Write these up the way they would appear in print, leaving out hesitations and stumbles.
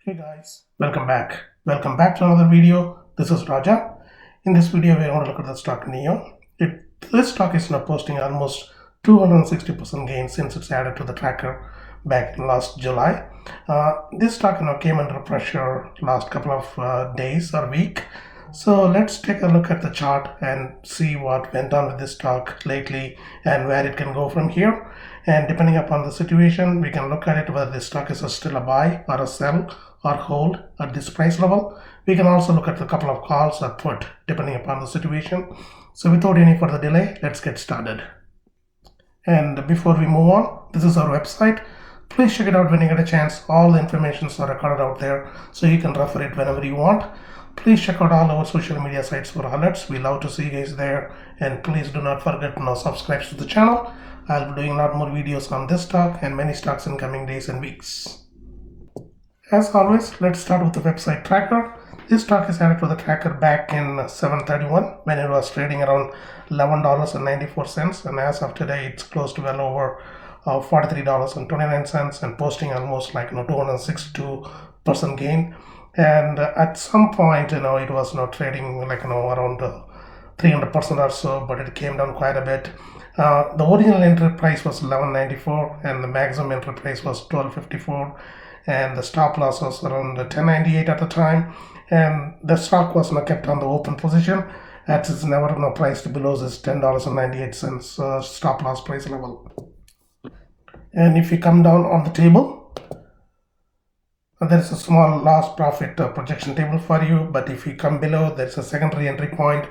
Hey guys, welcome back. Welcome back to another video. This is Raja. In this video, we're going to look at the stock NIO. This stock is now posting almost 260% gain since it's added to the tracker back in last July. This stock came under pressure last couple of days or week. So let's take a look at the chart and see what went on with this stock lately and where it can go from here. And depending upon the situation, we can look at it whether this stock is still a buy or a sell or hold at this price level. We can also look at a couple of calls or put depending upon the situation. So without any further delay, let's get started. And before we move on, this is our website. Please check it out when you get a chance. All the information is recorded out there, so you can refer it whenever you want. Please check out all our social media sites for alerts. We love to see you guys there. And please do not forget to subscribe to the channel. I'll be doing a lot more videos on this stock and many stocks in coming days and weeks. As always, let's start with the website tracker. This stock is added to the tracker back in 7/31 when it was trading around $11.94, and as of today it's close to well over $43.29 and posting almost 262% gain. And at some point, it was trading around 300% or so, but it came down quite a bit. The original entry price was $11.94 and the maximum entry price was $12.54, and the stop loss was around $10.98 at the time, and the stock was kept on the open position as it's never priced below this $10.98 stop loss price level. And if you come down on the table, there is a small loss profit projection table for you, but if you come below, there is a secondary entry point.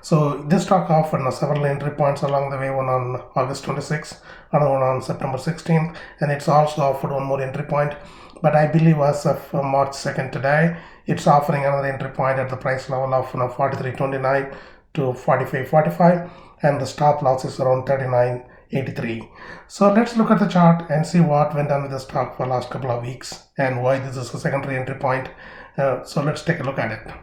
So this stock offered several entry points along the way, one on August 26th, another one on September 16th, and it's also offered one more entry point. But I believe as of March 2nd today, it's offering another entry point at the price level of $43.29 to $45.45, and the stop loss is around $39.83. So let's look at the chart and see what went on with the stock for the last couple of weeks and why this is a secondary entry point. So let's take a look at it.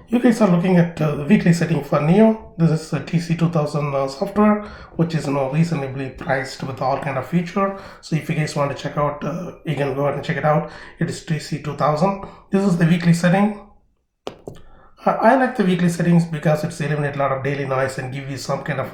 You guys are looking at the weekly setting for NIO. This is a TC2000 software, which is reasonably priced with all kind of feature. So if you guys want to check out, you can go ahead and check it out. It is TC2000. This is the weekly setting. I like the weekly settings because it's eliminate a lot of daily noise and give you some kind of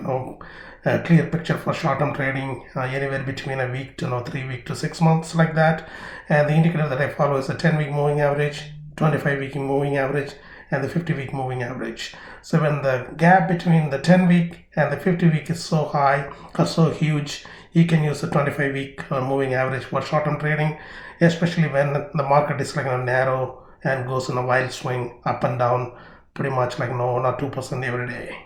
clear picture for short-term trading, anywhere between a week to 3 weeks to 6 months like that. And the indicator that I follow is a 10-week moving average, 25-week moving average, and the 50-week moving average. So when the gap between the 10-week and the 50-week is so high or so huge, you can use the 25-week moving average for short-term trading, especially when the market is narrow and goes in a wild swing up and down, pretty much 1 or 2% every day.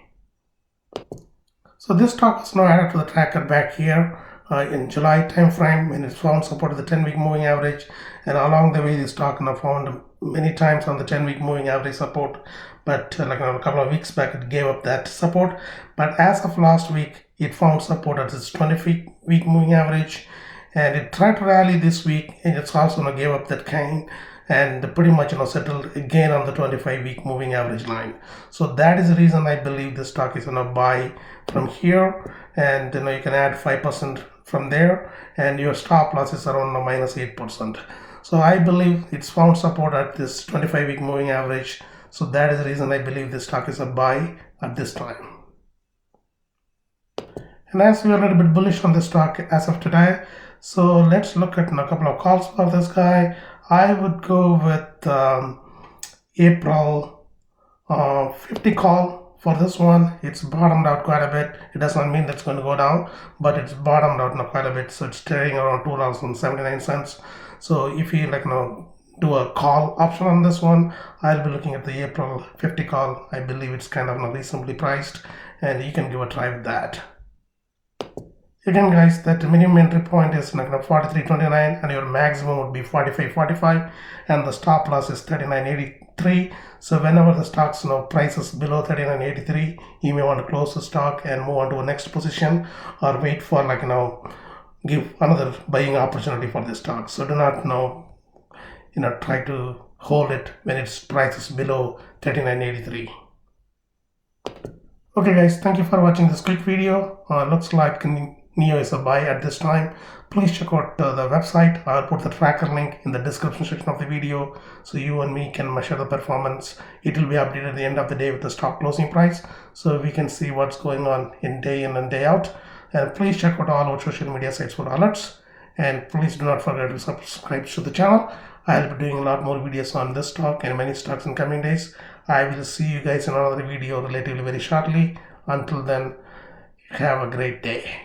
So this stock is now added to the tracker back here in July time frame when it found support of the 10-week moving average, and along the way the stock found many times on the 10-week moving average support, but a couple of weeks back it gave up that support. But as of last week, it found support at its 20-week moving average, and it tried to rally this week, and it's also gave up that gain and pretty much settled again on the 25-week moving average line. So that is the reason I believe this stock is buy from here, and you can add 5% from there, and your stop loss is around -8%. So I believe it's found support at this 25-week moving average. So that is the reason I believe this stock is a buy at this time. And as we are a little bit bullish on this stock as of today, so let's look at a couple of calls for this guy. I would go with April 50 call for this one. It's bottomed out quite a bit. It does not mean that's going to go down, but it's bottomed out quite a bit. So it's trading around $2.79. So if you do a call option on this one, I'll be looking at the April 50 call. I believe it's kind of reasonably priced, and you can give a try with that. Again guys, that minimum entry point is $43.29 and your maximum would be $45.45, and the stop loss is $39.83. So whenever the stock's price is below $39.83, you may want to close the stock and move on to a next position, or wait for give another buying opportunity for this stock. So do not try to hold it when its price is below $39.83. Okay guys, thank you for watching this quick video. Looks like NIO is a buy at this time. Please check out the website. I'll put the tracker link in the description section of the video so you and me can measure the performance. It will be updated at the end of the day with the stock closing price so we can see what's going on in day in and day out. And please check out all our social media sites for alerts. And please do not forget to subscribe to the channel. I'll be doing a lot more videos on this stock and many stocks in coming days. I will see you guys in another video relatively very shortly. Until then, have a great day.